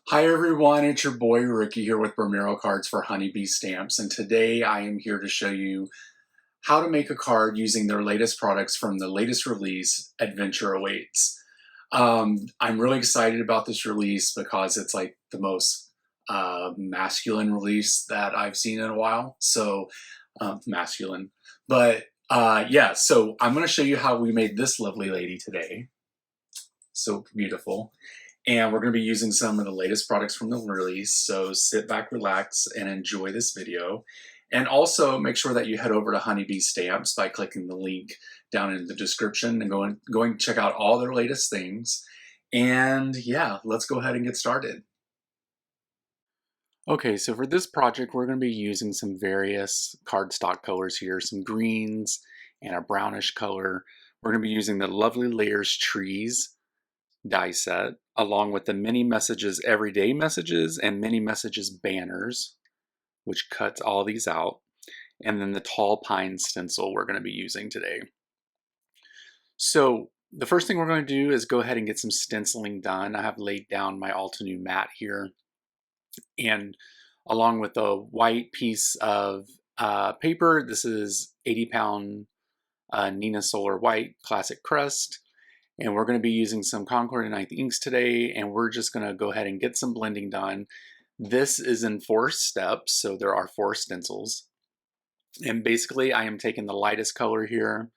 Hi everyone, it's your boy Ricky here with Romero Cards for Honeybee Stamps, and today I am here to show you how to make a card using their latest products from the latest release, Adventure Awaits. I'm really excited about this release because it's like the most masculine release that I've seen in a while, so masculine. But yeah, so I'm going to show you how we made this lovely lady today. So beautiful. And we're going to be using some of the latest products from the release. So sit back, relax, and enjoy this video. And also make sure that you head over to Honeybee Stamps by clicking the link down in the description and going to check out all their latest things. And yeah, let's go ahead and get started. Okay, so for this project, we're going to be using some various cardstock colors here, some greens and a brownish color. We're going to be using the Lovely Layers Trees die set, along with the Mini Messages Everyday Messages and Mini Messages Banners, which cuts all these out, and then the Tall Pine stencil we're going to be using today. So the first thing we're going to do is go ahead and get some stenciling done. I have laid down my Altenew mat here, and along with a white piece of paper, this is 80-pound Nina Solar White Classic Crest. And we're going to be using some Concord and Ninth inks today, and we're just going to go ahead and get some blending done. This is in 4 steps, so there are 4 stencils. And basically, I am taking the lightest color here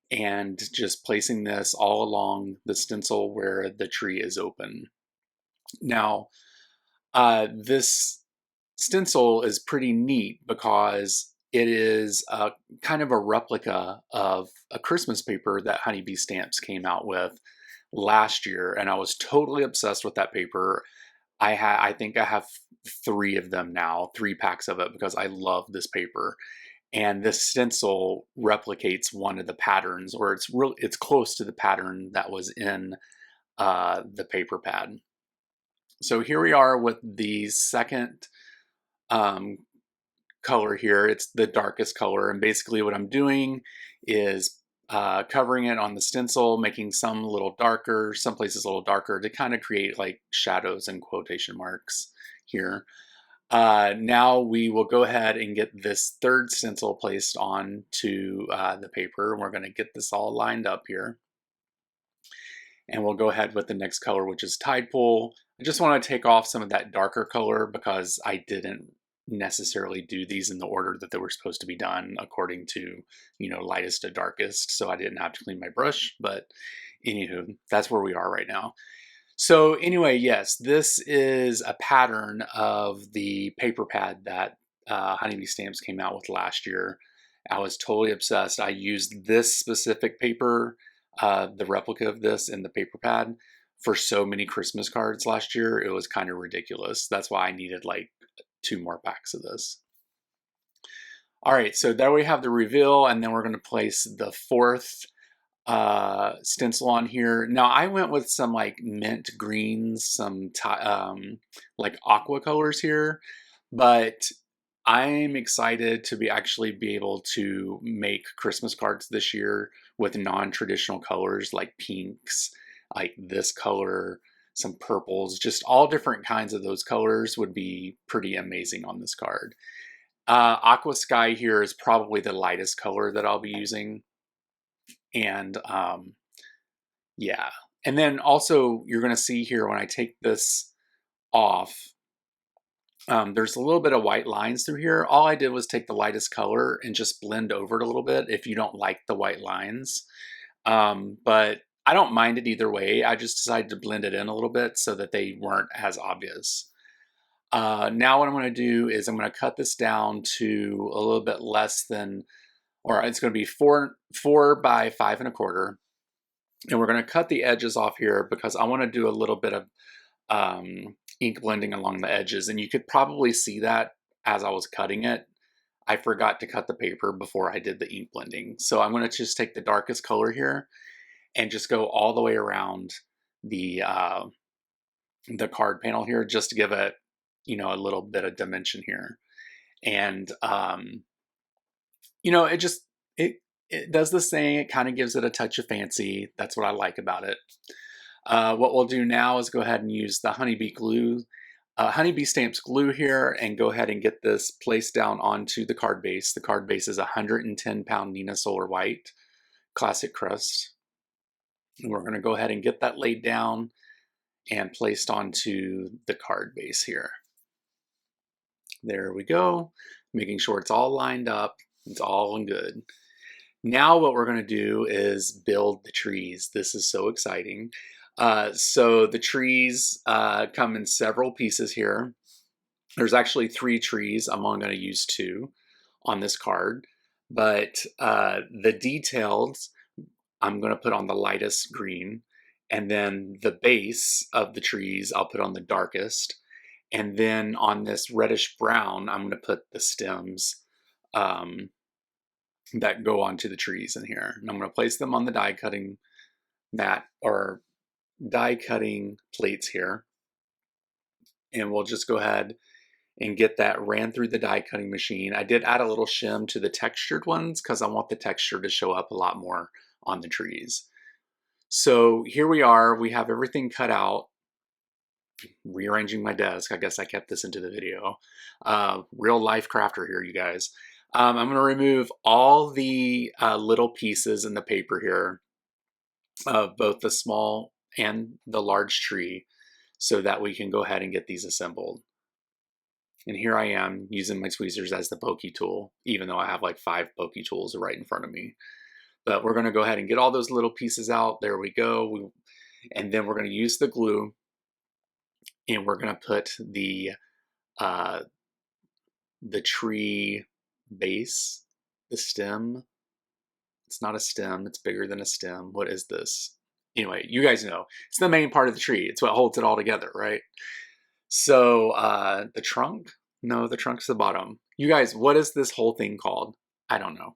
and just placing this all along the stencil where the tree is open. Now, this stencil is pretty neat because it is kind of a replica of a Christmas paper that Honeybee Stamps came out with last year, and I was totally obsessed with that paper. I think I have 3 of them now, 3 packs of it, because I love this paper. And this stencil replicates one of the patterns, or it's close to the pattern that was in the paper pad. So here we are with the second color here. It's the darkest color, and basically what I'm doing is covering it on the stencil, making some a little darker, some places a little darker, to kind of create like shadows and quotation marks here. Now we will go ahead and get this third stencil placed on to the paper, and we're going to get this all lined up here. And we'll go ahead with the next color, which is Tide Pool. I just want to take off some of that darker color because I didn't necessarily do these in the order that they were supposed to be done according to, lightest to darkest. So I didn't have to clean my brush, but anywho, that's where we are right now. So anyway, yes, this is a pattern of the paper pad that Honeybee Stamps came out with last year. I was totally obsessed. I used this specific paper, the replica of this in the paper pad, for so many Christmas cards last year. It was kind of ridiculous. That's why I needed like 2 more packs of this. All right, so there we have the reveal, and then we're going to place the 4th stencil on here. Now I went with some like mint greens, some like aqua colors here, but I'm excited to actually be able to make Christmas cards this year with non-traditional colors like pinks, like this color, some purples, just all different kinds of those colors would be pretty amazing on this card. Aqua Sky here is probably the lightest color that I'll be using. And yeah, and then also you're going to see here when I take this off, there's a little bit of white lines through here. All I did was take the lightest color and just blend over it a little bit if you don't like the white lines. But I don't mind it either way. I just decided to blend it in a little bit so that they weren't as obvious. Now what I'm going to do is I'm going to cut this down to a little bit less than, or it's going to be 4 by 5 1/4. And we're going to cut the edges off here because I want to do a little bit of ink blending along the edges. And you could probably see that as I was cutting it. I forgot to cut the paper before I did the ink blending. So I'm going to just take the darkest color here and just go all the way around the card panel here, just to give it, a little bit of dimension here. And, it does this thing. It kind of gives it a touch of fancy. That's what I like about it. What we'll do now is go ahead and use the Honeybee glue. Honeybee Stamps glue here and go ahead and get this placed down onto the card base. The card base is 110-pound Nina Solar White Classic Crust. And we're going to go ahead and get that laid down and placed onto the card base here. There we go, making sure it's all lined up, it's all good. Now what we're going to do is build the trees. This is so exciting. So the trees come in several pieces here. There's actually 3 trees. I'm only going to use 2 on this card, but the details I'm going to put on the lightest green, and then the base of the trees I'll put on the darkest, and then on this reddish brown I'm going to put the stems that go onto the trees in here. And I'm going to place them on the die cutting mat or die cutting plates here, and we'll just go ahead and get that ran through the die cutting machine. I did add a little shim to the textured ones because I want the texture to show up a lot more on the trees. So here we are, we have everything cut out. Rearranging my desk, I guess I kept this into the video. Real life crafter here, you guys. I'm going to remove all the little pieces in the paper here of both the small and the large tree so that we can go ahead and get these assembled. And here I am using my tweezers as the pokey tool, even though I have like 5 pokey tools right in front of me. But we're going to go ahead and get all those little pieces out. There we go. And then we're going to use the glue, and we're going to put the tree base, the stem. It's not a stem. It's bigger than a stem. What is this? Anyway, you guys know. It's the main part of the tree. It's what holds it all together, right? So the trunk? No, the trunk's the bottom. You guys, what is this whole thing called? I don't know.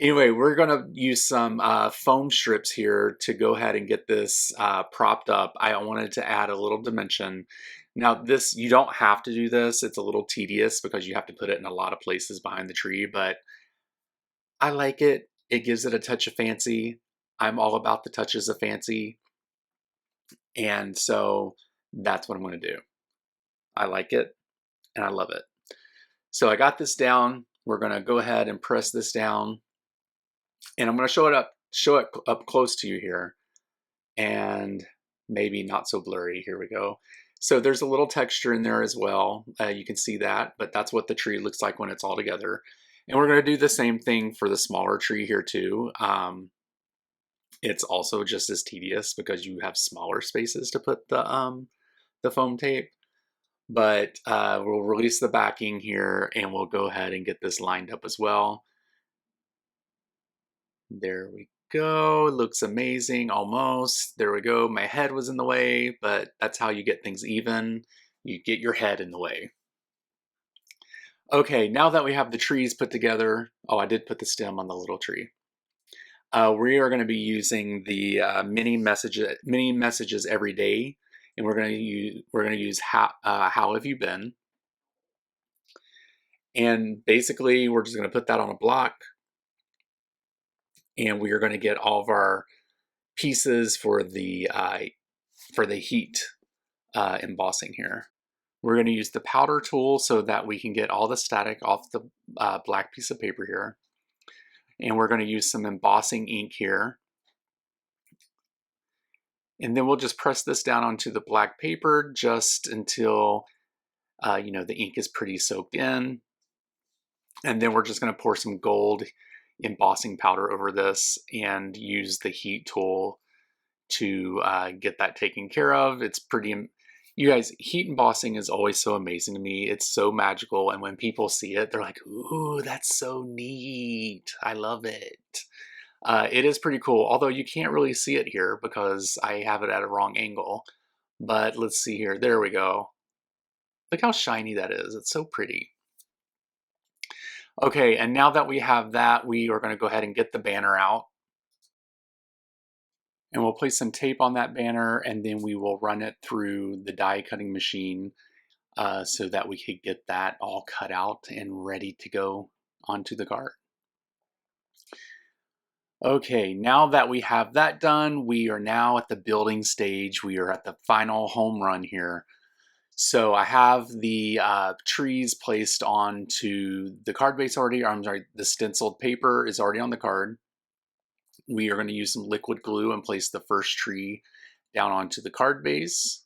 Anyway, we're going to use some foam strips here to go ahead and get this propped up. I wanted to add a little dimension. Now this, you don't have to do this. It's a little tedious because you have to put it in a lot of places behind the tree, but I like it. It gives it a touch of fancy. I'm all about the touches of fancy. And so that's what I'm going to do. I like it and I love it. So I got this down. We're going to go ahead and press this down, and I'm going to show it up close to you here, and maybe not so blurry. Here we go. So there's a little texture in there as well. You can see that, but that's what the tree looks like when it's all together. And we're going to do the same thing for the smaller tree here too. It's also just as tedious because you have smaller spaces to put the foam tape. But we'll release the backing here, and we'll go ahead and get this lined up as well. There we go. It looks amazing, almost. There we go. My head was in the way, but that's how you get things even. You get your head in the way. Okay, now that we have the trees put together, oh, I did put the stem on the little tree. We are going to be using the mini messages every day. And we're going to use how have you been? And basically, we're just going to put that on a block, and we are going to get all of our pieces for the heat embossing here. We're going to use the powder tool so that we can get all the static off the black piece of paper here, and we're going to use some embossing ink here. And then we'll just press this down onto the black paper just until you know, the ink is pretty soaked in. And then we're just going to pour some gold embossing powder over this and use the heat tool to get that taken care of. It's pretty, you guys, heat embossing is always so amazing to me. It's so magical. And when people see it, they're like, ooh, that's so neat. I love it. It is pretty cool, although you can't really see it here because I have it at a wrong angle. But let's see here. There we go. Look how shiny that is. It's so pretty. Okay, and now that we have that, we are going to go ahead and get the banner out. And we'll place some tape on that banner, and then we will run it through the die cutting machine so that we could get that all cut out and ready to go onto the card. Okay, now that we have that done, we are now at the building stage. We are at the final home run here. So I have the trees placed onto the card base already. Or I'm sorry, the stenciled paper is already on the card. We are going to use some liquid glue and place the first tree down onto the card base.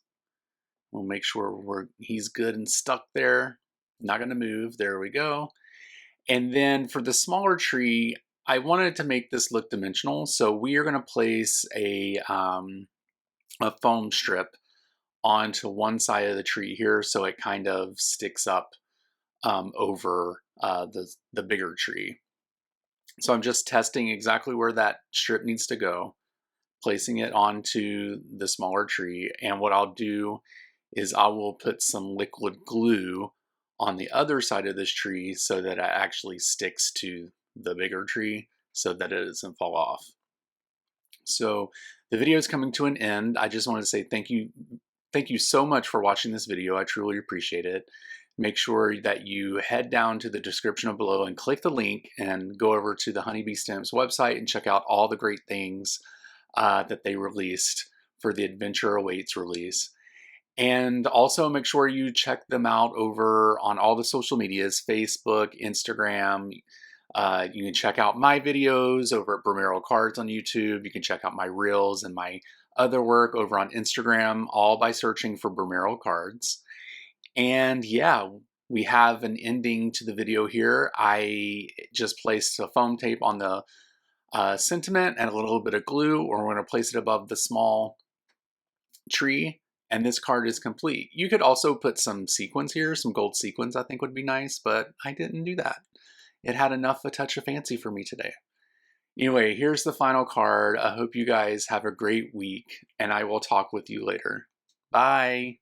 We'll make sure he's good and stuck there. Not going to move. There we go. And then for the smaller tree, I wanted to make this look dimensional. So we are going to place a foam strip onto one side of the tree here so it kind of sticks up over the bigger tree. So I'm just testing exactly where that strip needs to go, placing it onto the smaller tree. And what I'll do is I will put some liquid glue on the other side of this tree so that it actually sticks to the bigger tree so that it doesn't fall off. So the video is coming to an end. I just want to say thank you. Thank you so much for watching this video. I truly appreciate it. Make sure that you head down to the description below and click the link and go over to the Honeybee Stamps website and check out all the great things that they released for the Adventure Awaits release. And also make sure you check them out over on all the social medias, Facebook, Instagram. You can check out my videos over at Bromero Cards on YouTube. You can check out my reels and my other work over on Instagram, all by searching for Bromero Cards. And yeah, we have an ending to the video here. I just placed a foam tape on the sentiment and a little bit of glue, or we're going to place it above the small tree, and this card is complete. You could also put some sequins here, some gold sequins I think would be nice, but I didn't do that. It had enough a touch of fancy for me today. Anyway, here's the final card. I hope you guys have a great week, and I will talk with you later. Bye.